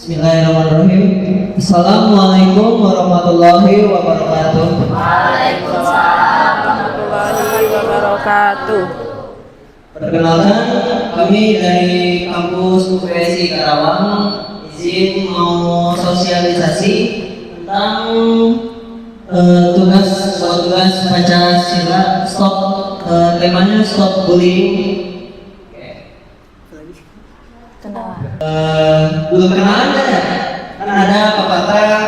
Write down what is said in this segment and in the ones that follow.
Bismillahirrahmanirrahim. Assalamualaikum warahmatullahi wabarakatuh. Waalaikumsalam warahmatullahi wabarakatuh. Perkenalkan, kami dari kampus UPSI Karawang izin mau sosialisasi tentang tugas Pancasila. Temanya stop bullying. Belum kenalan ya? Kan ada pepatah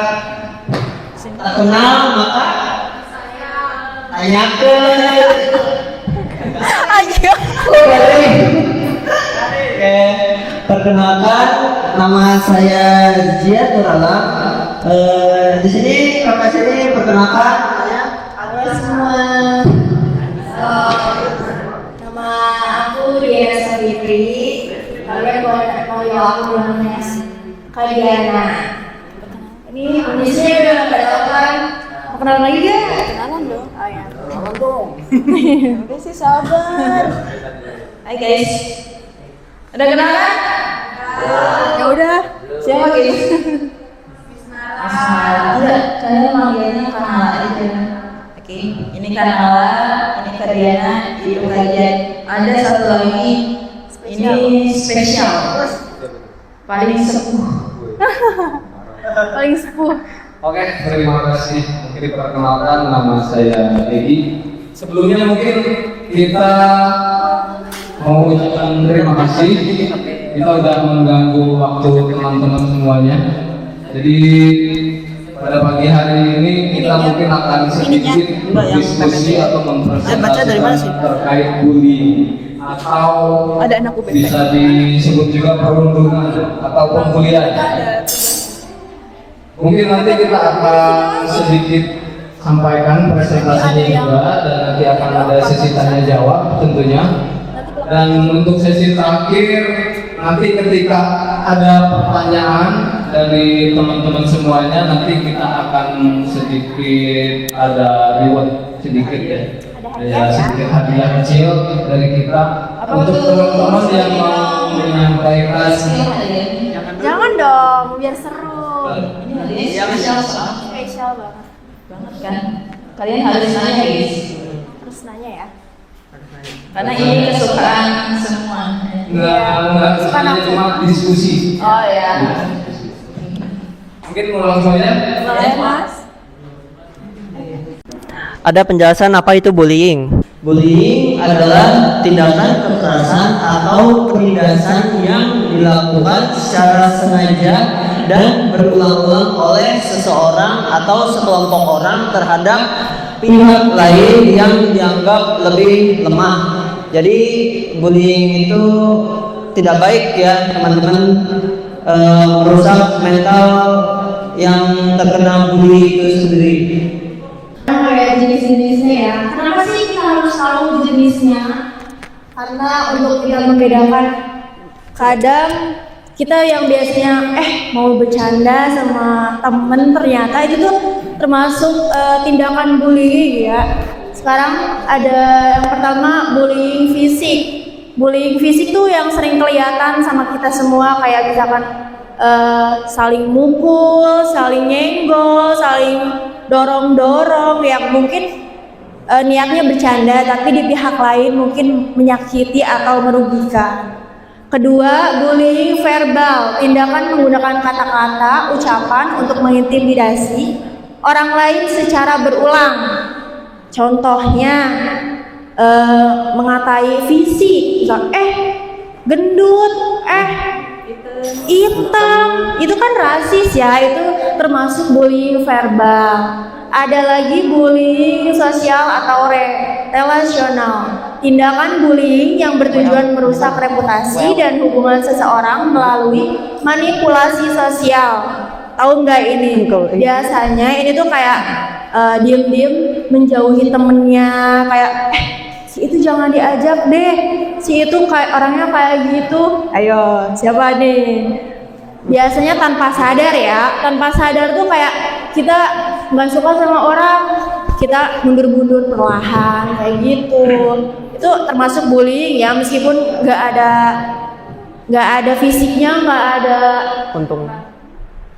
tak kenal maka tanyakan. Oke, perkenalkan, nama saya Ziad Nurala. Di sini kakak sini perkenalkan namanya. Halo semua. Nama aku Diana Savitri. Kalian mau aku namanya Kaliana. Ini kondisinya udah pada tahu kan? Mau kenalan lagi gak? Kenalan dong. Oh ya. Kenalan dong. Udah sih sabar. Hai guys. Udah kenalan? Ya udah. Siapa guys? Enggak, kalian manggilnya Kanala aja. Oke, ini Kanala, ini Kadiana, itu kalian. Ada satu lagi, ini spesial, paling sepuh. Paling sepuh. Oke, terima kasih. Mungkin diperkenalkan, nama saya Egi. Sebelumnya mungkin kita mau ucapkan terima kasih. Kita udah mengganggu waktu teman-teman semuanya. Jadi pada pagi hari ini kita mungkin akan sedikit diskusi atau mempresentasikan terkait bullying atau Ada anak UBT. bisa disebut juga perundungan atau pembulian. Mungkin nanti kita akan sedikit sampaikan presentasinya juga, dan nanti akan ada sesi tanya jawab tentunya. Dan untuk sesi terakhir nanti ketika ada pertanyaan dari teman-teman semuanya, nanti kita akan sedikit ada reward sedikit ya sedikit hadiah kecil dari kita untuk teman-teman yang mau menyampaikan. Jangan dong, biar seru. Ini spesial Spesial banget. banget kan? Kalian harus nanya guys. Terus nanya ya. Karena ini kesukaan semua. Enggak sebenarnya cuma diskusi. Oh ya. Mungkin mau langsung aja. Boleh Mas? Ada penjelasan apa itu bullying? Bullying adalah tindakan kekerasan atau penindasan yang dilakukan secara sengaja dan berulang-ulang oleh seseorang atau sekelompok orang terhadap pihak lain yang dianggap lebih lemah. Jadi bullying itu tidak baik ya teman-teman, merusak mental yang terkena bully itu sendiri. Kayak jenis-jenisnya ya. Kenapa sih kita harus tahu jenisnya? Karena untuk kita membedakan, kadang kita yang biasanya mau bercanda sama temen, ternyata itu tuh termasuk tindakan bullying ya. Sekarang ada yang pertama, bullying fisik. Bullying fisik tuh yang sering kelihatan sama kita semua, kayak misalkan saling mukul, saling nyenggol, saling dorong-dorong yang mungkin niatnya bercanda tapi di pihak lain mungkin menyakiti atau merugikan. Kedua, bullying verbal, tindakan menggunakan kata-kata, ucapan untuk mengintimidasi orang lain secara berulang. Contohnya mengatai fisik, misal gendut, hitam, itu kan rasis ya, itu termasuk bullying verbal. Ada lagi bullying sosial atau relasional, tindakan bullying yang bertujuan merusak reputasi dan hubungan seseorang melalui manipulasi sosial. Tahu nggak ini? Biasanya ini tuh kayak diem-diem menjauhi temennya, kayak si itu jangan diajak deh, si itu kayak orangnya kayak gitu. Ayo, siapa nih? Biasanya tanpa sadar ya, tanpa sadar tuh kayak kita nggak suka sama orang, kita mundur-mundur perlahan kayak gitu. Itu termasuk bullying ya, meskipun nggak ada fisiknya, nggak ada Untung.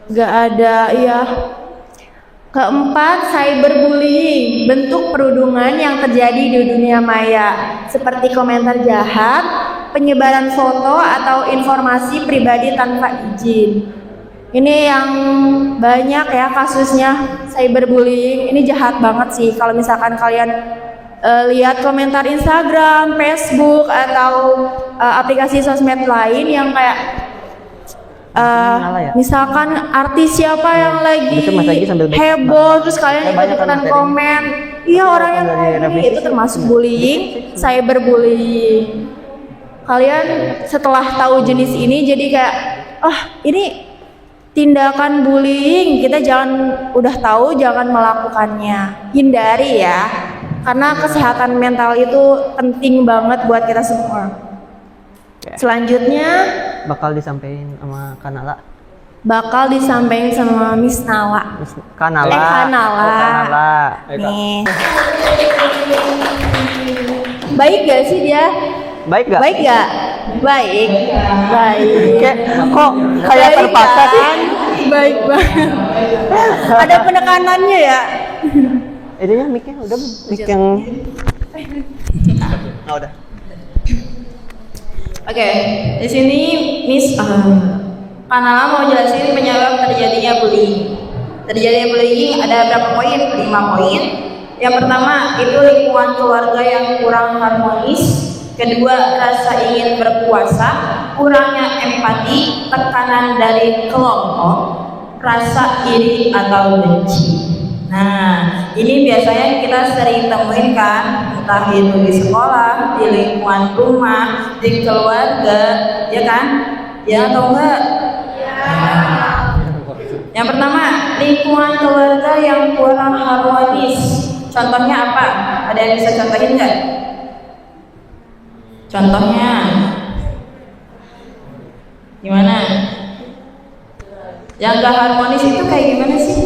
Gak ada, ya. Keempat, cyberbullying, bentuk perundungan yang terjadi di dunia maya, seperti komentar jahat, penyebaran foto atau informasi pribadi tanpa izin. Ini yang banyak ya kasusnya, cyberbullying. Ini jahat banget sih kalau misalkan kalian lihat komentar Instagram, Facebook atau aplikasi sosmed lain yang kayak misalkan artis siapa yang lagi heboh, terus kalian ikut-ikutan komen, iya orang yang ini, itu termasuk bullying, cyberbullying. Kalian setelah tahu jenis ini jadi kayak, ini tindakan bullying, kita udah tahu jangan melakukannya, hindari ya, karena kesehatan mental itu penting banget buat kita semua. Selanjutnya Bakal disampaikan sama Kanala. bakal disampaikan sama Miss Nala. Kanala. Kanala. Kanala. Nih. Baik gak sih dia? Baik gak? Baik gak? Baik. Baik. Kok kayak Baik terpaksa sih? kan? Baik banget. Ada penekanannya ya? Ininya mic-nya udah mic yang udah. Oke, di sini Miss Kanala mau jelasin penyebab terjadinya bullying. Terjadinya bullying ada berapa poin? 5 poin. Yang pertama itu lingkungan keluarga yang kurang harmonis. Kedua, rasa ingin berkuasa, kurangnya empati, tekanan dari kelompok, rasa iri atau benci. Nah, ini biasanya kita sering temuin kan, entah itu di sekolah, di lingkungan rumah, di keluarga, ya kan? Ya atau enggak? Ya. Yang pertama, lingkungan keluarga yang kurang harmonis. Contohnya apa? Ada yang bisa contohin nggak? Contohnya gimana? Yang gak harmonis itu kayak gimana sih?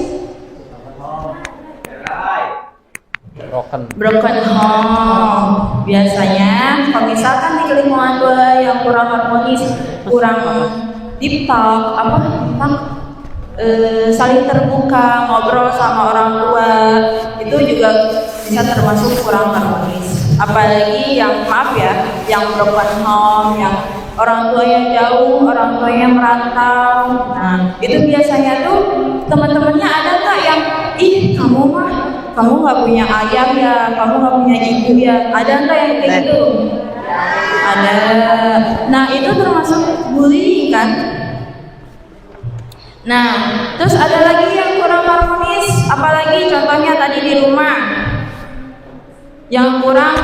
Broken home. Biasanya kalau misalkan di lingkungan tua yang kurang harmonis, kurang deep talk, saling terbuka, ngobrol sama orang tua, itu juga bisa termasuk kurang harmonis. Apalagi yang maaf ya, yang broken home, yang orang tua yang jauh, orang tua yang merantau. Nah, itu biasanya tuh teman-temannya ada nggak yang kamu nggak punya ayah ya, kamu nggak punya ibu ya, ada nggak yang kayak gitu? Ada. Nah, itu termasuk bullying kan? Nah, terus ada lagi yang kurang harmonis, apalagi contohnya tadi di rumah yang kurang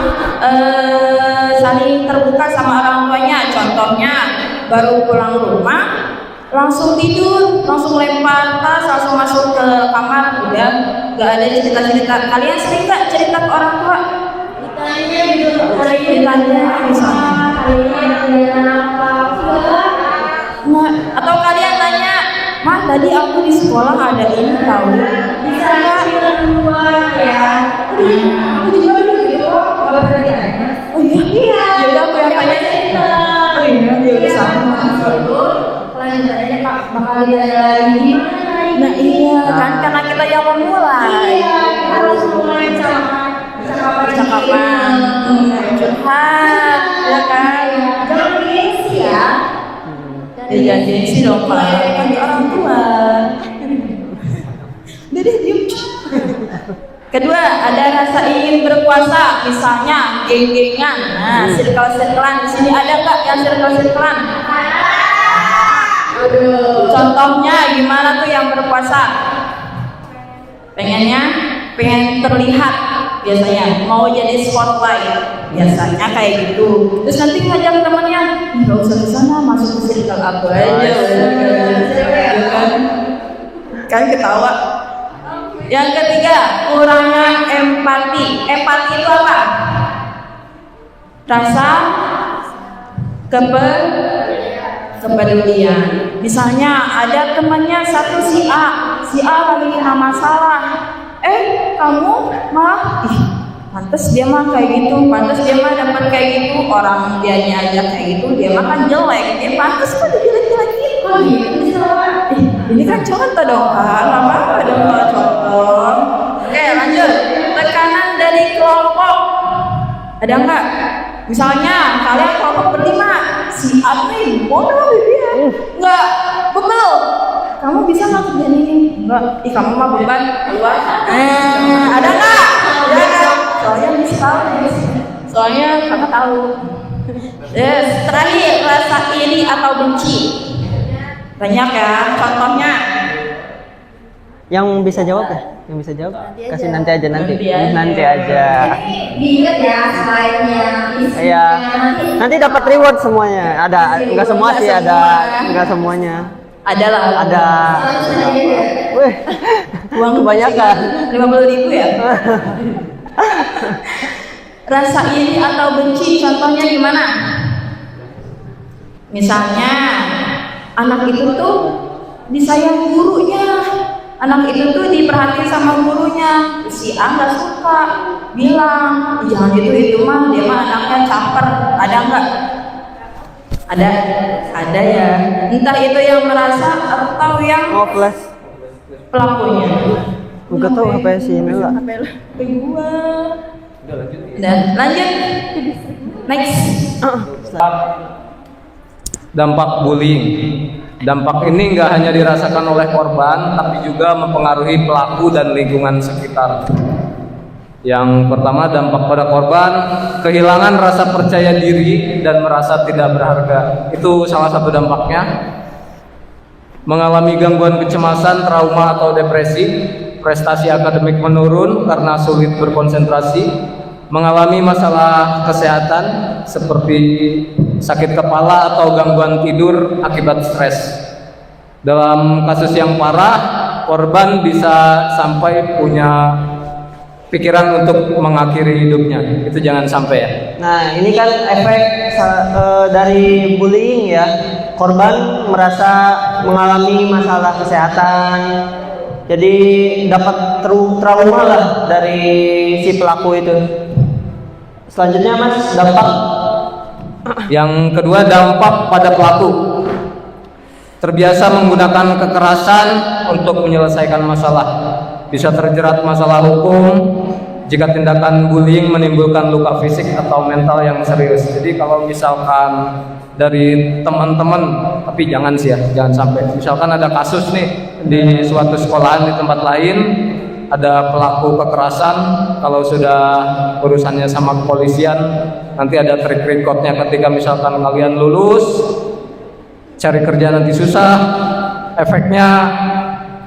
saling terbuka sama orang tuanya. Contohnya baru pulang rumah langsung tidur, langsung lempar tas, langsung masuk ke kamar, udah gak ada cerita-cerita. Kalian sering gak cerita ke orang tua? Ditanya gitu, ditanya misalnya hari ini apa? Atau kalian tanya, "Mah, tadi aku di sekolah ada ini tahu." Bisa nggak? Ya. Aku juga gitu. Kalau tanya, oh iya, ya aku yang tanya. Oh iya, dia udah sama. Kelanjutannya Pak bakal ditanya lagi. Nah iya kan, karena kita yang memulai. Harus mulai percakapan, curhat, ya kan? Jangan gengsi ya. Jangan gengsi dong Pak, kan orang tua. Jadi diem. Kedua, ada rasa ingin berkuasa, misalnya geng-gengan. Nah, circle-circlean di sini ada nggak yang circle-circlean? Contohnya gimana tuh yang berkuasa? Pengen terlihat biasanya, mau jadi spotlight biasanya kayak gitu. Terus nanti ngajak temannya, nggak usah ke sana, masuk ke circle aku aja. Kan ketawa. Yang ketiga, kurangnya empati. Empati itu apa? Rasa kepedulian. Misalnya ada temannya satu si A lagi kena masalah. Kamu mah, pantes dia mah kayak gitu, pantes dia mah dapat kayak gitu. Orang dianya aja kayak gitu, dia mah kan jelek. Dia pantes kok dijelek-jelekin. Oh gitu. Ini kan contoh dong kan, lama apa dong kalau contoh. Oke lanjut, tekanan dari kelompok. Ada nggak? Misalnya kalian kelompok berlima, si A nih bodoh dia, nggak bebel. Kamu bisa nggak kerjain ini? Enggak. Ih kamu mah beban keluar. Ada nggak? Ada nggak? Soalnya bisa. Soalnya kakak tahu. Terakhir, rasa iri atau benci. Banyak ya, contohnya. Yang bisa jawab ya? Yang bisa jawab? Kasih nanti aja nanti. Nanti aja. Nanti aja. Diingat ya slide-nya, isinya. Iya. Nanti dapat reward semuanya. Ada, enggak semua sih, ada enggak semuanya. Ada lah. Ada. Langsung aja ya. Wih, Uang kebanyakan. 50.000 ya. Rasa iri atau benci, contohnya gimana? Misalnya, anak itu tuh disayang gurunya, anak itu tuh diperhatiin sama gurunya. Si A nggak suka, bilang jangan itu mah dia mah anaknya caper. Ada nggak? Ada ya. Entah itu yang merasa atau yang Oh, flash. pelakunya. Enggak tahu apa sih ini lah. HP gua. Dan lanjut. Next. Dampak bullying. Dampak ini nggak hanya dirasakan oleh korban, tapi juga mempengaruhi pelaku dan lingkungan sekitar. Yang pertama, dampak pada korban, kehilangan rasa percaya diri dan merasa tidak berharga. Itu salah satu dampaknya. Mengalami gangguan kecemasan, trauma atau depresi, prestasi akademik menurun karena sulit berkonsentrasi, mengalami masalah kesehatan seperti sakit kepala atau gangguan tidur akibat stres. Dalam kasus yang parah, korban bisa sampai punya pikiran untuk mengakhiri hidupnya. Itu jangan sampai ya. Nah, ini kan efek dari bullying ya. Korban merasa mengalami masalah kesehatan. Jadi dapat trauma lah dari si pelaku itu. Selanjutnya Mas, dampak. Yang kedua, dampak pada pelaku. Terbiasa menggunakan kekerasan untuk menyelesaikan masalah. Bisa terjerat masalah hukum jika tindakan bullying menimbulkan luka fisik atau mental yang serius. Jadi kalau misalkan dari teman-teman, tapi jangan sih ya, jangan sampai. Misalkan ada kasus nih di suatu sekolahan di tempat lain, ada pelaku kekerasan, kalau sudah urusannya sama kepolisian, nanti ada track recordnya ketika misalkan kalian lulus, cari kerja nanti susah, efeknya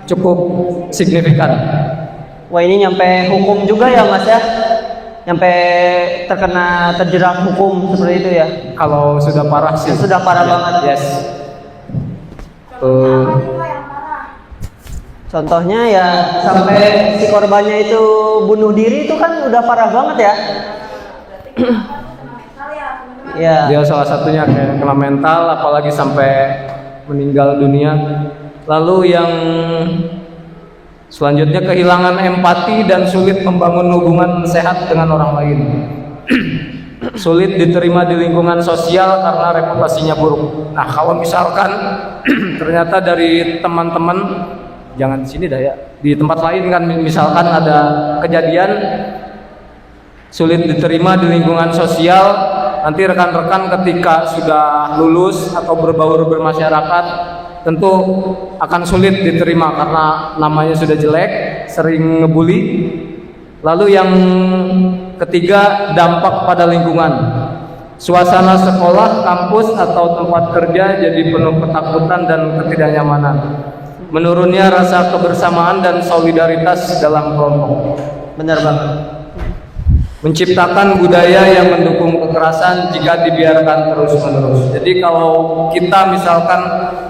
cukup signifikan. Wah, ini nyampe hukum juga ya Mas ya? Nyampe terjerat hukum seperti itu ya? Kalau sudah parah sih. Sudah parah Ya, banget. Yes. Contohnya ya sampai si korbannya itu bunuh diri, itu kan udah parah banget ya? Ya. Dia salah satunya kayak kena mental, apalagi sampai meninggal dunia. Lalu yang selanjutnya, kehilangan empati dan sulit membangun hubungan sehat dengan orang lain. Sulit diterima di lingkungan sosial karena reputasinya buruk. Nah, kalau misalkan ternyata dari teman-teman, jangan di sini dah ya, di tempat lain kan, misalkan ada kejadian sulit diterima di lingkungan sosial, nanti rekan-rekan ketika sudah lulus atau berbaur bermasyarakat tentu akan sulit diterima karena namanya sudah jelek, sering ngebully. Lalu yang ketiga, dampak pada lingkungan. Suasana sekolah, kampus atau tempat kerja jadi penuh ketakutan dan ketidaknyamanan. Menurunnya rasa kebersamaan dan solidaritas dalam kelompok. Benar banget. Menciptakan budaya yang mendukung kekerasan jika dibiarkan terus-menerus. Jadi kalau kita misalkan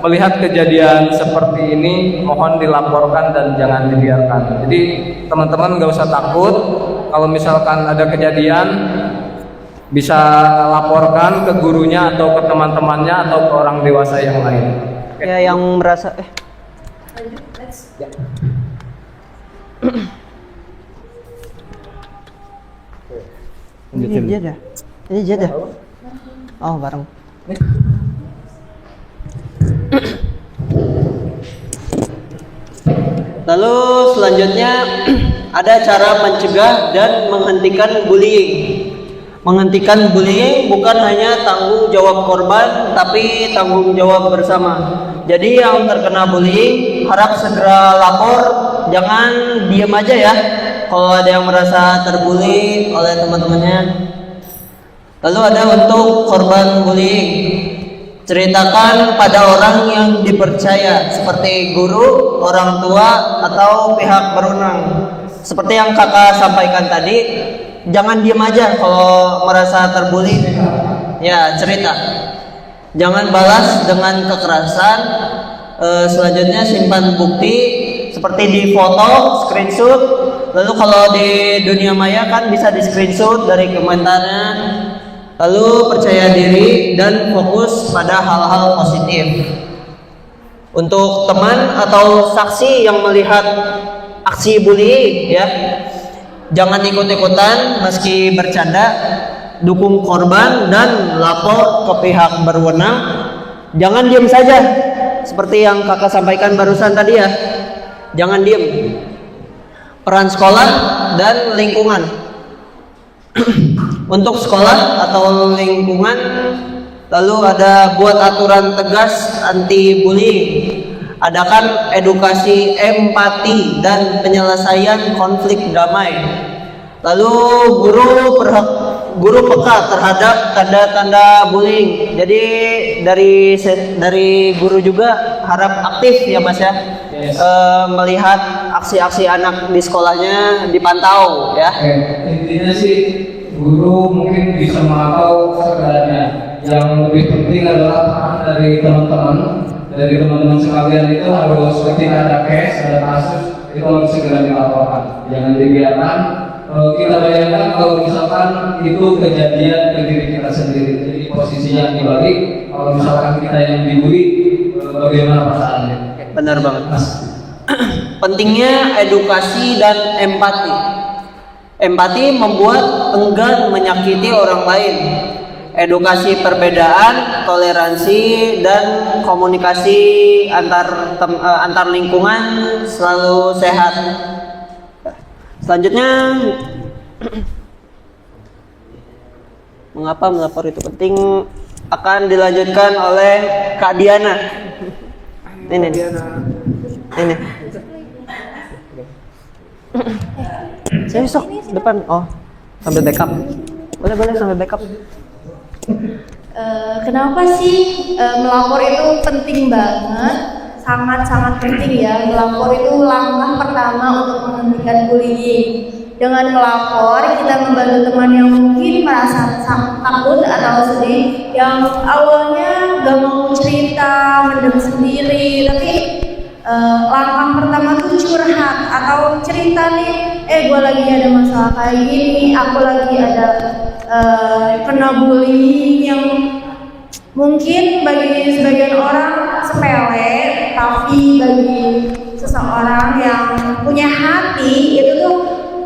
melihat kejadian seperti ini, mohon dilaporkan dan jangan dibiarkan. Jadi teman-teman nggak usah takut. Kalau misalkan ada kejadian, bisa laporkan ke gurunya atau ke teman-temannya atau ke orang dewasa yang lain. Ya, yang merasa Ini dia dah. Ini dia dah. Oh, bareng. Lalu selanjutnya ada cara mencegah dan menghentikan bullying. Menghentikan bullying bukan hanya tanggung jawab korban, tapi tanggung jawab bersama. Jadi yang terkena bullying harap segera lapor, jangan diam aja ya. Kalau ada yang merasa terbully oleh teman-temannya. Lalu ada untuk korban bullying. Ceritakan pada orang yang dipercaya seperti guru, orang tua, atau pihak berwenang. Seperti yang kakak sampaikan tadi, jangan diam aja kalau merasa terbully. Ya, cerita. Jangan balas dengan kekerasan. Selanjutnya simpan bukti seperti di foto, screenshot. Lalu kalau di dunia maya kan bisa di screenshot dari komentarnya. Lalu percaya diri dan fokus pada hal-hal positif. Untuk teman atau saksi yang melihat aksi bullying ya, jangan ikut-ikutan meski bercanda, dukung korban dan lapor ke pihak berwenang. Jangan diam saja seperti yang kakak sampaikan barusan tadi ya. Jangan diam. Peran sekolah dan lingkungan. Untuk sekolah atau lingkungan, lalu ada buat aturan tegas anti bullying. Adakan edukasi empati dan penyelesaian konflik damai. Lalu guru peka terhadap tanda-tanda bullying. Jadi dari guru juga harap aktif ya Mas ya. Yes. Melihat aksi-aksi anak di sekolahnya dipantau ya. Intinya sih guru mungkin bisa memantau sekedarnya. Yang lebih penting adalah peran dari teman-teman sekalian itu harus ketika ada case, ada kasus itu harus segera dilaporkan. Jangan dibiarkan. Kita bayangkan kalau misalkan itu kejadian ke diri kita sendiri, jadi posisinya dibalik. Kalau misalkan kita yang dibully, bagaimana perasaannya? Benar banget Mas. Pentingnya edukasi dan empati. Empati membuat enggan menyakiti orang lain. Edukasi perbedaan, toleransi, dan komunikasi antar lingkungan selalu sehat. Selanjutnya, mengapa melapor itu penting akan dilanjutkan oleh Kak Diana. Ini. Saya besok depan. Oh, sambil backup. Boleh sambil backup. Kenapa sih melapor itu penting banget? Sangat-sangat penting ya. Melapor itu langkah pertama untuk menghentikan bullying. Dengan melapor, kita membantu teman yang mungkin merasa takut atau sedih, yang awalnya gak mau cerita, mendem sendiri, tapi langkah pertama tuh curhat atau cerita nih, gue lagi ada masalah kayak gini, aku lagi ada kena bullying yang mungkin bagi sebagian orang sepele, tapi bagi seseorang yang punya hati itu tuh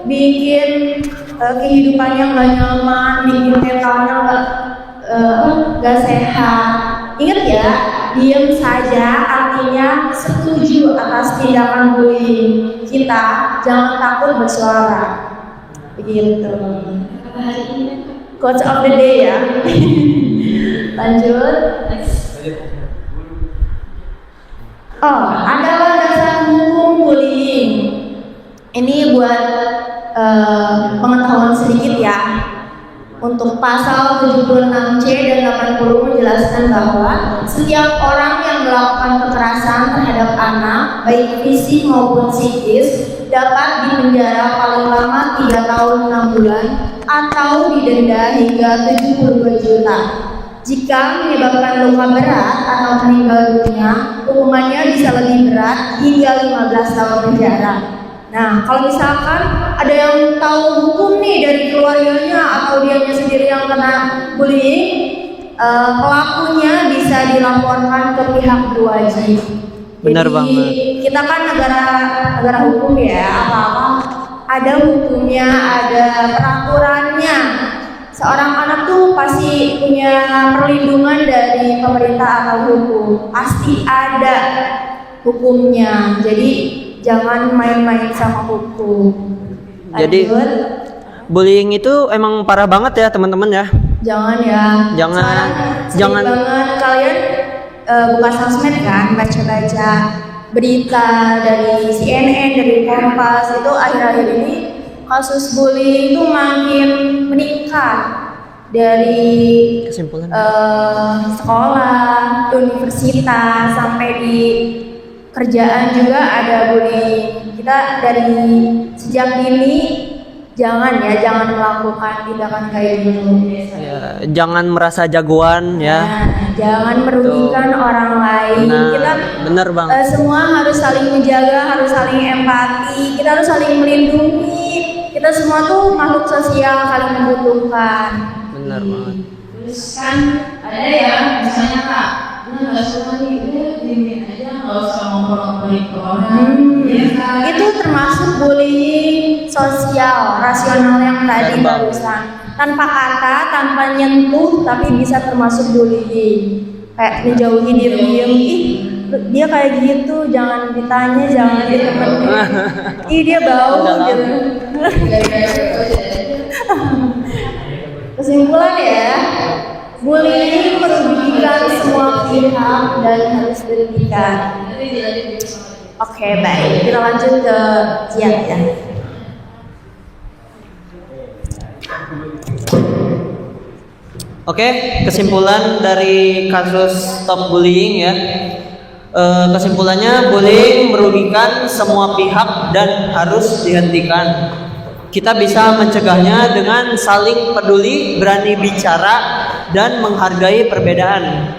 bikin kehidupannya gak nyaman, bikin mentalnya gak sehat. Ingat ya, diam saja artinya setuju atas tindakan bullying. Kita jangan takut bersuara. Begitu. Quotes of the day ya. Lanjut. Oh, ada landasan hukum bullying. Ini buat pengetahuan sedikit ya. Untuk pasal 76C dan 80 menjelaskan bahwa setiap orang yang melakukan kekerasan terhadap anak, baik fisik maupun psikis, dapat dipenjara paling lama 3 tahun 6 bulan atau didenda hingga 72 juta. Jika menyebabkan luka berat atau meninggal dunia, hukumannya bisa lebih berat hingga 15 tahun penjara. Nah, kalau misalkan ada yang tahu hukum nih dari keluarganya atau dianya sendiri yang kena bullying, pelakunya bisa dilaporkan ke pihak berwajib. Benar banget. Kita kan negara hukum ya, apa-apa ada hukumnya, ada peraturannya. Seorang anak tuh pasti punya perlindungan dari pemerintah atau hukum, pasti ada hukumnya. Jadi jangan main-main sama hukum. Jadi Lanjut. bullying itu emang parah banget ya teman-teman ya. Jangan ya. Jangan. Sekarang sering Jangan. banget kalian buka sosmed kan, baca-baca berita dari CNN, dari Kompas, itu akhir-akhir ini kasus bullying itu makin meningkat dari Kesimpulan. sekolah, universitas, sampai di kerjaan juga ada bullying. Kita dari sejak dini jangan melakukan tindakan kayak gitu. Ya, jangan merasa jagoan ya. Nah, jangan merugikan orang lain. Nah, Kita bener banget. semua harus saling menjaga, harus saling empati, kita harus saling melindungi. Kita semua tuh makhluk sosial, saling membutuhkan. Bener banget. Terus kan ada ya, misalnya kak, nggak suka nih, udah diemin aja, nggak usah ngobrol-ngobrolin ke orang. Ya kan? Itu termasuk bullying sosial, rasional yang tadi barusan. Tanpa kata, tanpa nyentuh, tapi bisa termasuk bullying. Kayak menjauhi diem-diem, ih dia kayak gitu, jangan ditanya, jangan ditemenin. Ih dia bau gitu. Kesimpulan ya, bullying merugikan semua pihak dan harus dihentikan. Oke, baik. Kita lanjut ke Jian ya. Oke, kesimpulan dari kasus stop bullying ya. Kesimpulannya, bullying merugikan semua pihak dan harus dihentikan. Kita bisa mencegahnya dengan saling peduli, berani bicara, dan menghargai perbedaan.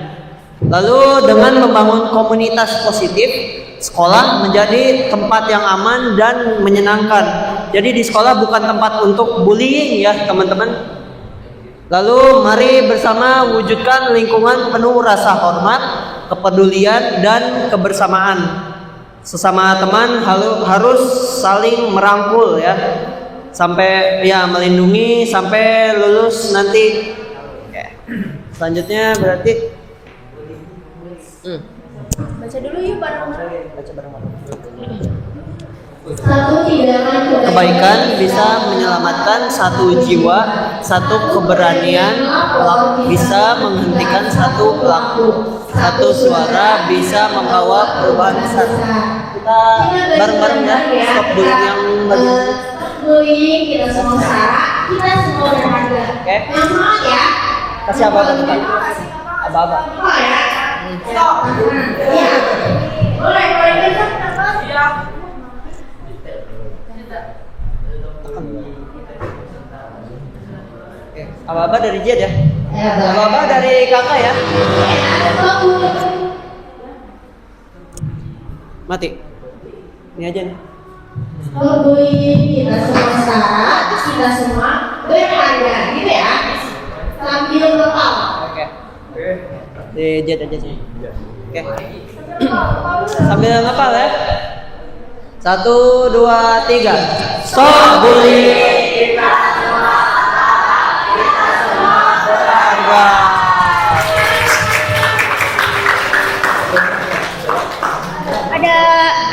Lalu dengan membangun komunitas positif, sekolah menjadi tempat yang aman dan menyenangkan. Jadi di sekolah bukan tempat untuk bullying ya teman-teman. Lalu mari bersama wujudkan lingkungan penuh rasa hormat, kepedulian, dan kebersamaan. Sesama teman harus saling merangkul ya, sampai ya melindungi sampai lulus nanti. Selanjutnya berarti Baca dulu yuk bareng-bareng. baca bareng-bareng. Satu tindakan Kebaikan bisa menyelamatkan satu jiwa, satu keberanian bisa menghentikan satu pelaku, satu suara bisa membawa perubahan besar. Kita bareng-bareng ya, stop bullying yang lagi. bullying, kita semua setara, kita semua berharga. Oke. Yang semangat ya. Kasih apa teman? Apa-apa. Oh ya. Stop. Ya. Boleh kita kenapa? Siap. Apa-apa dari Jed ya? Apa-apa dari kakak ya? Mati. Ini aja nih. Bullying, kita semua setara, kita semua berharga, gitu ya. Sambil ngepal. Oke. Di Jed aja sih. Oke. Sambil ngepal ya. 1, 2, 3. Stop bullying.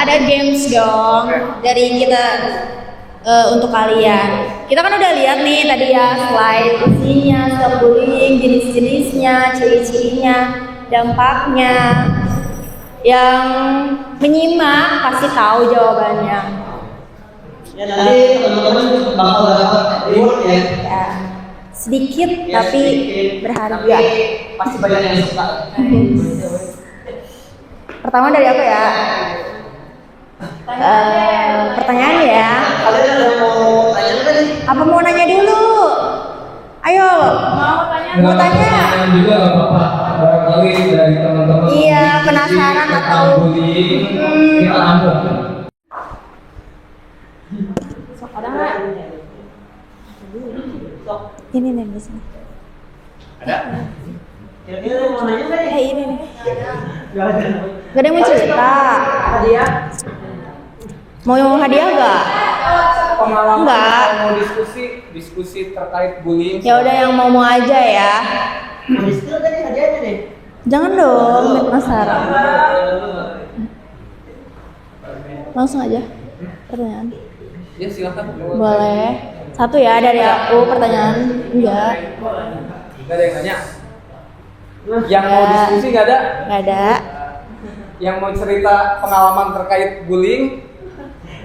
Ada games dong dari kita untuk kalian. Kita kan udah lihat nih tadi ya slide isinya, stop bullying, jenis-jenisnya, ciri-cirinya, dampaknya. Yang menyimak pasti tahu jawabannya. Ya nanti teman-teman bakal dapat reward ya. Ya, sedikit Ya, tapi sedikit, berharga. tapi pasti banyak yang suka. Pertama dari aku ya. Pertanyaan ya. Kalian ada mau tanya apa nih? Apa mau nanya dulu? Ayo. Mau tanya? juga nggak apa-apa. Barangkali dari teman-teman. Iya, penasaran tentang atau bullying, kita tampung. ada nggak? Ini nih di sini. Kira-kira mau nanya nggak nih? Ini nih. Gak ada. Gak ada yang mau cerita. Hadiah? Mau hadiah gak? Pengalaman Enggak. mau diskusi terkait bullying. Ya udah yang mau aja ya. Mau di-spill tadi hadiahnya nih? Jangan dong, penasaran. Langsung aja pertanyaan. Ya silakan. Boleh. Satu ya dari aku pertanyaan. Enggak. Gak ada yang nanya. Yang mau diskusi gak ada? Enggak ada. Yang mau cerita pengalaman terkait bullying?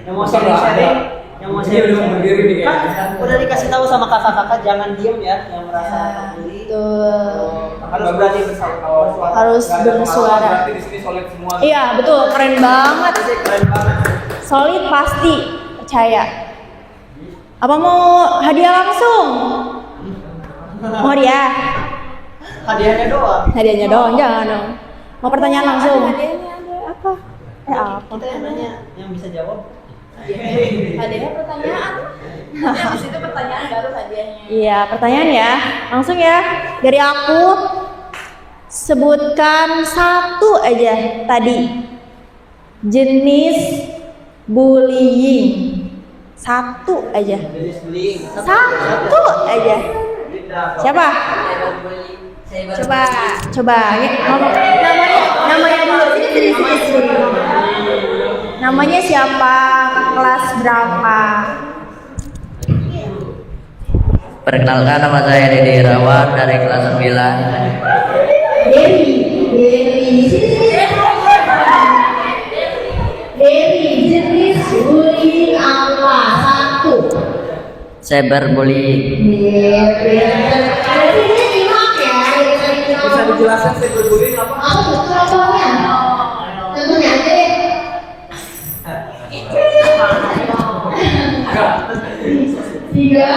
Yang mau sharing, yang mau Ini udah berdiri nih Kan kayaknya. udah dikasih tahu sama kakak-kakak jangan diem ya, yang merasa terbully. Betul. Harus berani bersuara. Harus bersuara. Berarti di sini solid semua. Iya, betul. Keren banget. Keren banget. Solid pasti. Percaya. Apa mau hadiah langsung? Mau hadiah? Hadiahnya doang. Hadiahnya doang, jangan dong. Mau pertanyaan langsung? Hadiahnya ada apa? Apa? Kita yang nanya, yang bisa jawab. Hadiahnya pertanyaan. Habis itu pertanyaan baru hadiahnya. Iya, pertanyaan ya. Langsung ya. Dari aku sebutkan satu aja tadi. Jenis bullying. Satu aja. Jenis bullying. Satu aja. Siapa? Coba. Ya, ngomong. Namanya dulu. Sini. Namanya siapa? Kelas berapa? Perkenalkan, nama saya Dede Irawan dari kelas 9. Dewi, jenis bullying apa? Satu. Cyberbullying. Bisa dijelaskan cyberbullying apa? Apa tuh contohnya? Contohnya aja deh. Tiga,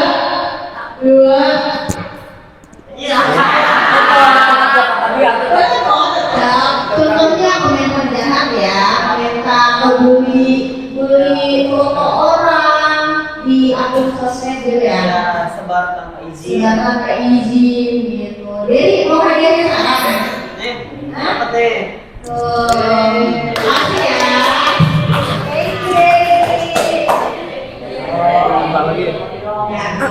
dua. Contohnya komentar jahat ya, komentar bully foto orang di akun sosmed gitu ya. Sebar tanpa izin. Silakan tanpa izin gitu. Jadi mau hadiahnya sana? Apa teh? Makasih ya.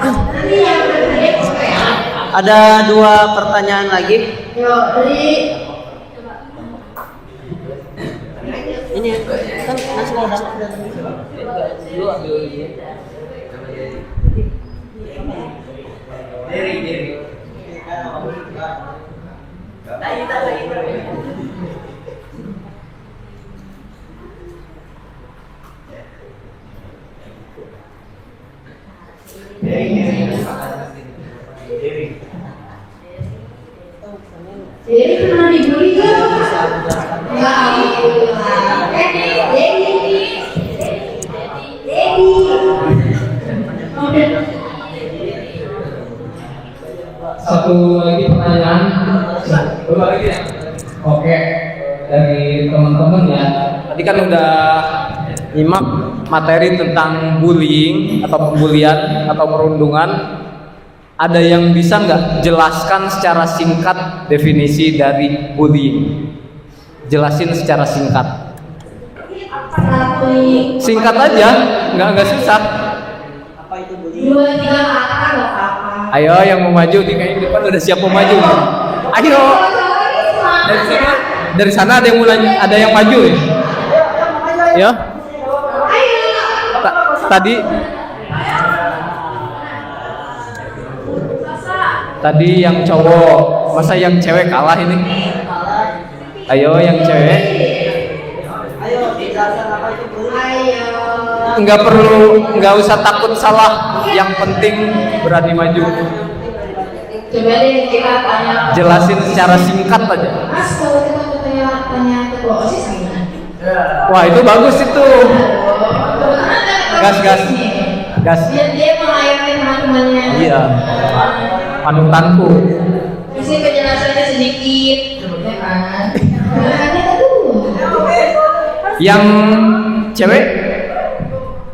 Nanti yang berhadiah apa ya? Ada 2 pertanyaan lagi. Yuk, dari Ini kan nasi padang. Jadi pernah dibully gak? Enggak, alhamdulillah. Satu lagi pertanyaan. Satu lagi ya. Oke, dari teman-teman ya. Tadi kan udah nyimak materi tentang bullying atau pembulian atau perundungan. Ada yang bisa nggak jelaskan secara singkat definisi dari bullying? Jelasin secara singkat. Singkat aja, nggak susah. Apa itu bullying? 2, 3 kata gak apa-apa. Ayo yang mau maju di kayaknya depan udah siap mau maju. Ayo. Dari sana ada yang mulai, ada yang maju ya. Ya. Tadi yang cowok, masa yang cewek kalah ini? Ayo yang cewek. Ayo dijelaskan apa itu bullying. Nggak usah takut salah. Yang penting berani maju. Coba deh kita tanya. Jelasin secara singkat aja. Mas, kalau kita tanya ketua OSIS gimana? Wah itu bagus itu. Gas. Dia melayani teman-temannya. Iya. Panutanku. Mesti penjelasannya sedikit, ya kan? Makanya dulu. Yang cewek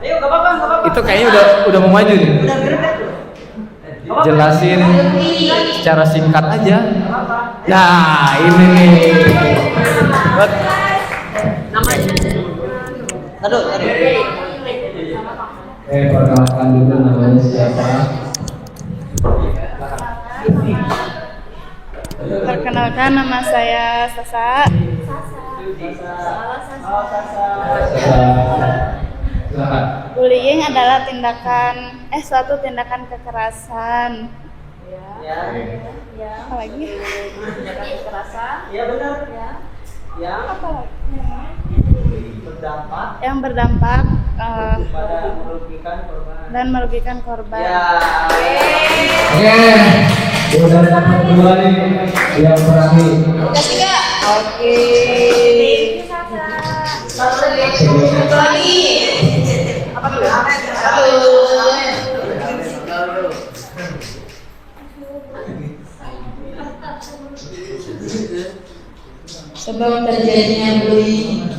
Ayo, gak apa-apa. itu kayaknya udah mau maju nih. Udah beres. Jelasin secara singkat aja. Nah ini nih. Aduh. Perkenalkan dulu namanya siapa? Perkenalkan, nama saya Sasa. Silakan. Bullying adalah suatu tindakan kekerasan. Ya. Ya. Apa lagi? Tindakan kekerasan. Ya benar. Ya. Yang Apa lagi? berdampak Yang berdampak pada merugikan korban. dan merugikan korban. Ya. Oke, udah dapat 2 nih yang terakhir. Kasih Kak. Oke. Satu lagi. Apa tuh? Sebab terjadinya bullying.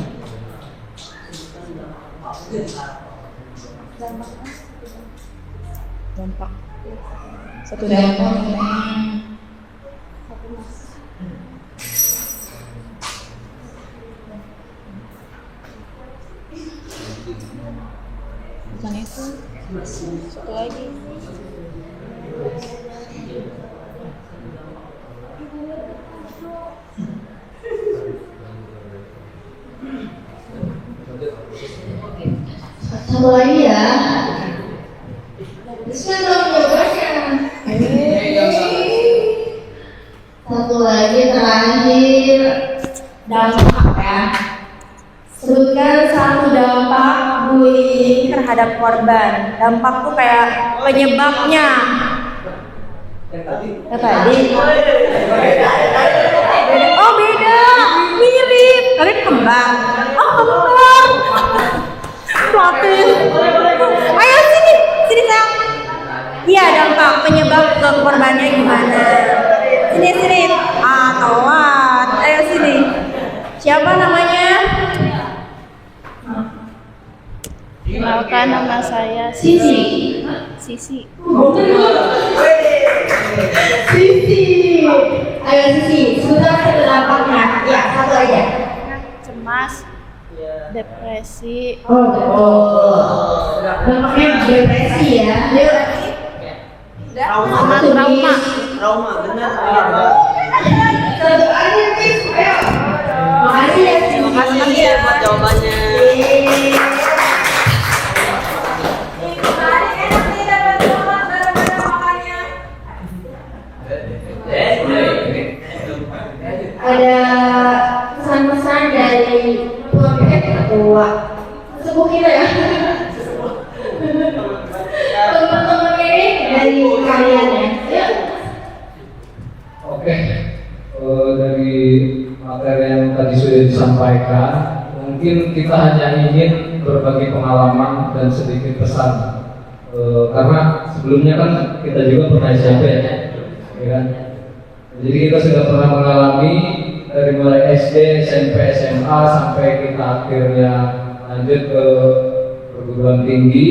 Dampak. Satu dampak. Bukan itu. Satu lagi. Satu lagi ya. Bisa dong jawabannya. Satu lagi terakhir, dampak ya. Sebutkan satu dampak bullying terhadap korban. Dampak tuh kayak penyebabnya. Yang tadi. Oh beda, mirip. Kalian kembar. Oh kembar. Plotin. Ayo sini sayang. Iya dampak penyebab ke korbannya gimana? Sini. Telat. Ayo sini. Siapa namanya? Kenalkan nama saya Sisi. Sisi. Sisi. Ayo Sisi, sudah satu dampaknya. Ya, satu aja. Cemas, depresi, Oh. Dampaknya depresi ya. Yuk. trauma. Trauma benar. Satu aja Sis. Ayo. Makasih ya Sisi. Terima kasih ya buat jawabannya. Ada pesan-pesan dari ketua sepuh kita ya. Teman-teman ini dari kalian ya. Yuk. Oke, dari materi yang tadi sudah disampaikan, mungkin kita hanya ingin berbagi pengalaman dan sedikit pesan. Karena sebelumnya kan kita juga pernah SMP ya kan? Jadi kita sudah pernah mengalami dari mulai SD, SMP, SMA sampai kita akhirnya lanjut ke perguruan tinggi.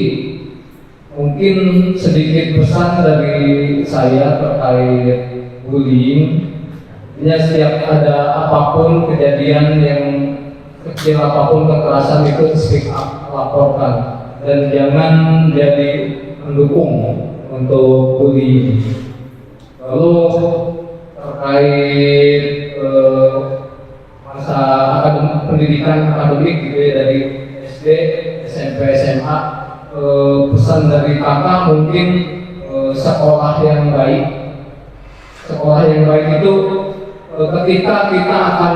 Mungkin sedikit pesan dari saya terkait bullying. Ya, setiap ada apapun kejadian yang kecil apapun kekerasan itu speak up, laporkan dan jangan jadi pendukung untuk bullying. Lalu terkait masa pendidikan akademik gitu ya, dari SD, SMP, SMA, pesan dari kakak mungkin sekolah yang baik. Sekolah yang baik itu ketika kita akan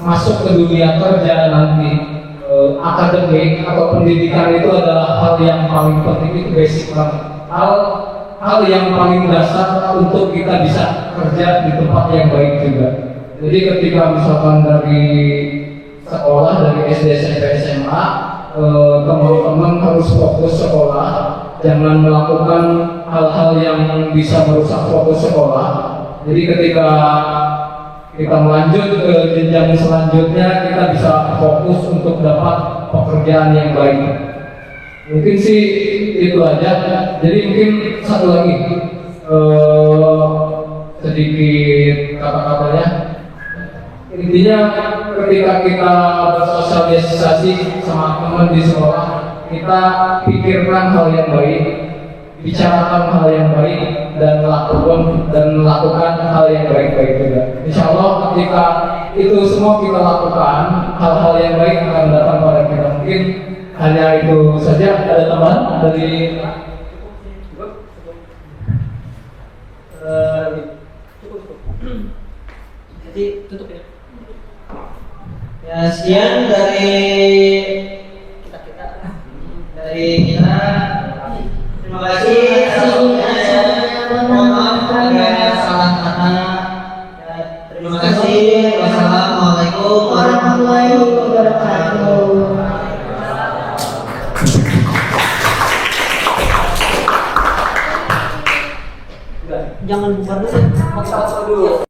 masuk ke dunia kerja nanti, akademik atau pendidikan itu adalah hal yang paling penting, itu basic banget. Hal yang paling dasar untuk kita bisa kerja di tempat yang baik juga. Jadi ketika misalkan dari sekolah, dari SD, SMP, SMA, teman-teman harus fokus sekolah, jangan melakukan hal-hal yang bisa merusak fokus sekolah. Jadi ketika kita melanjut ke jenjang selanjutnya, kita bisa fokus untuk dapat pekerjaan yang baik. Mungkin sih itu aja. Jadi mungkin satu lagi sedikit kata-katanya. Intinya ketika kita bersosialisasi sama teman di sekolah, kita pikirkan hal yang baik, bicarakan hal yang baik, dan lakukan hal yang baik-baik juga. Insya Allah ketika itu semua kita lakukan, hal-hal yang baik akan datang pada kita. Mungkin hanya itu saja. Ada tambahan dari Jadi tutup ya. Ya, sekian dari kita. Terima kasih atas waktunya. Mohon maaf ada salah kata. Ya, terima kasih. Wassalamualaikum warahmatullahi wabarakatuh. Jangan bubar dulu. Foto dulu.